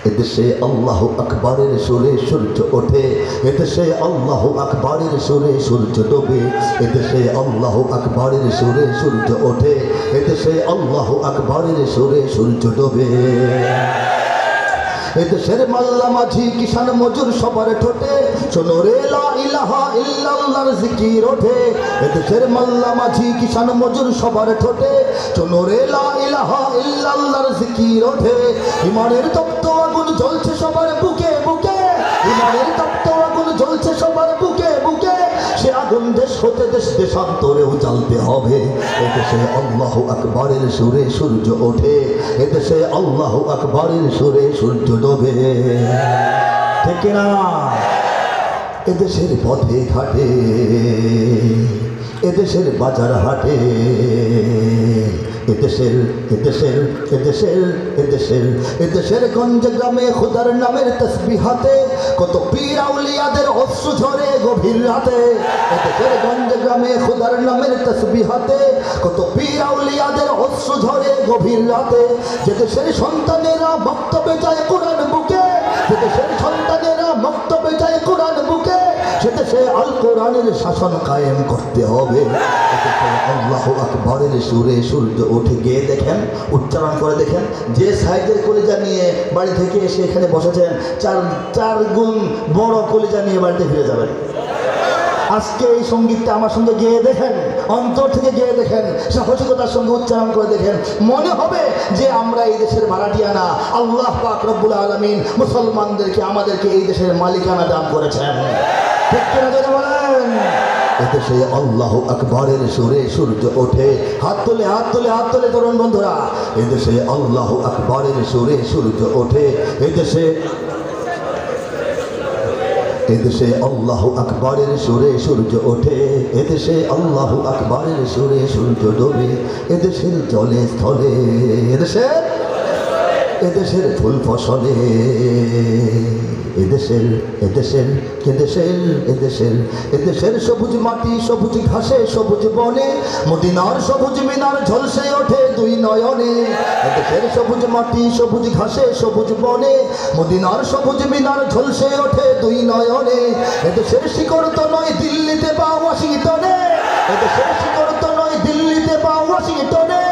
এদেশে আল্লাহু আকবারের সুরে সূর্য ওঠে, এদেশে আল্লাহু আকবারের সুরে সূর্য ডোবে, এদেশে আল্লাহু আকবারের সুরে সূর্য ওঠে, এদেশে আল্লাহু আকবারের সুরে সূর্য ডোবে। এদেশের মাল্লা মাঝি কিষান মজুর সবার ঠোঁটে শোনো রে লা ইলাহা ইল্লাল্লাহর জিকির ওঠে। এদেশের মাল্লা মাঝি কিষান মজুর সবার ঠোঁটে শোনো রে লা ইলাহা ইল্লাল্লাহর জিকির ওঠে। ইমানের তপ্ত আগুন জ্বলছে সবার বুকে বুকে, ইমানের তপ্ত আগুন জ্বলছে সবার বুকে বুকে, সে আগুন দেশ হতে দেশ দেশান্তরেও জ্বালতে হবে। এদেশে আল্লাহু আকবারের সুরে সূর্য ওঠে, এদেশে আল্লাহু আকবারের সুরে সূর্য ডোবে। ঠিক না? এদেশের পথে ঘাটে, এদেশের বাজার হাটে, এদেশের এদেশের এদেশের এদেশের এদেশের গঞ্জে গ্রামে খোদার নামের তসবিহাতে কত পীর আউলিয়াদের অশ্রু ঝরে গভীর রাতে। এদেশের গঞ্জে গ্রামে খোদার নামের তসবিহাতে কত পীর আউলিয়াদের অশ্রু ঝরে গভীর রাতে। যে দেশের সন্তানেরা বক্তব্যে যায় কোরআন বুকে, যে দেশের সন্তানেরা বক্তব্যে যায় কোরআন বুকে, সে দেশে আল কোরআনের শাসন কায়েম করতে হবে। আল্লাহু আকবারের সুরে সূর্য ওঠে। গিয়ে দেখেন, উচ্চারণ করে দেখেন, যে সাইজের কলিজা নিয়ে বাড়ি থেকে এসে এখানে বসেছেন চার গুণ বড় কলিজা নিয়ে বাড়িতে ফিরে যাবেন। আজকে এই সঙ্গীতটা আমার সঙ্গে গেয়ে দেখেন, অন্তর থেকে গেয়ে দেখেন, সাহসিকতার সঙ্গে উচ্চারণ করে দেখেন, মনে হবে যে আমরা এই দেশের ভাড়াটিয়া না, আল্লাহ পাক রব্বুল আলামিন মুসলমানদেরকে আমাদেরকে এই দেশের মালিকানা দান করেছেন। ঠিক কিনা যদি বলেন? এদেশে আল্লাহু আকবারের সুরে সূর্য ওঠে। হাত তোলে হাত তোলে হাত তোলে তরুণ বন্ধুরা। এদেশে আল্লাহু আকবারের সুরে সূর্য ওঠে, এদেশে এদেশে আল্লাহু আকবারের সুরে সূর্য ওঠে, এদেশে আল্লাহু আকবারের সুরে সূর্য ডোবে। এদেশের জলে স্থলে, এদেশের এদেশের ফুল ফসলে, এদেশের এদেশের এদেশের এদেশের এদেশের সবুজ মাটি সবুজ ঘাসে সবুজ বনে, মদিনার সবুজ মিনার ঝলসে ওঠে দুই নয়নে। এদেশের সবুজ মাটি সবুজ ঘাসে সবুজ বনে, মদিনার সবুজ মিনার ঝলসে ওঠে দুই নয়নে। এদেশের শিকড় তো নয় দিল্লিতে বা ওয়াশিংটনে, এদেশের শিকড় তো নয় দিল্লিতে বা ওয়াশিংটনে,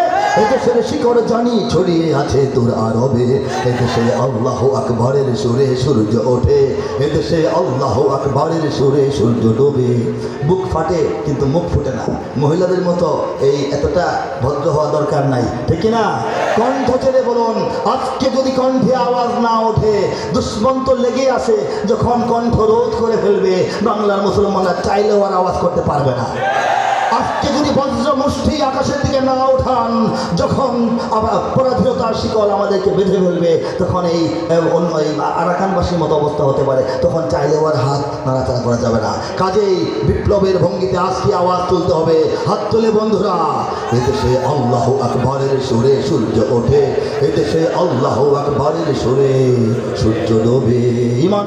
এদেশের শিকড় জানি ছড়িয়ে আছে দূর আরবে। এদেশে আল্লাহু আকবারের সুরে সূর্য ওঠে, এদেশে আল্লাহু আকবারের সুরে সূর্য ডোবে। বুক ফাটে কিন্তু মুখ ফুটে না। মহিলাদের মতো এই এতটা ভদ্র হওয়া দরকার নাই, ঠিক না? কণ্ঠ ছেড়ে বলুন। আজকে যদি কণ্ঠে আওয়াজ না ওঠে, দুশ্মন তো লেগে আসে, যখন কণ্ঠ রোধ করে ফেলবে বাংলার মুসলমানরা চাইলেও আর আওয়াজ করতে পারবে না। আজকে যদি বজ্র মুষ্টি আকাশের দিকে না ওঠান, যখন আবার পরাধীনতার শিকল আমাদেরকে বেঁধে ফেলবে, তখন এই অন্য এই আরাকানবাসীর মতো অবস্থা হতে পারে, তখন চাইলেও আর হাত নাড়াচাড়া করা যাবে না। কাজেই বিপ্লবের ভঙ্গিতে আজকে আওয়াজ তুলতে হবে। হাত তুলে বন্ধুরা। এদেশে আল্লাহু আকবারের সুরে সূর্য ওঠে, এদেশে আল্লাহু আকবারের সুরে সূর্য ডোবে। ইমান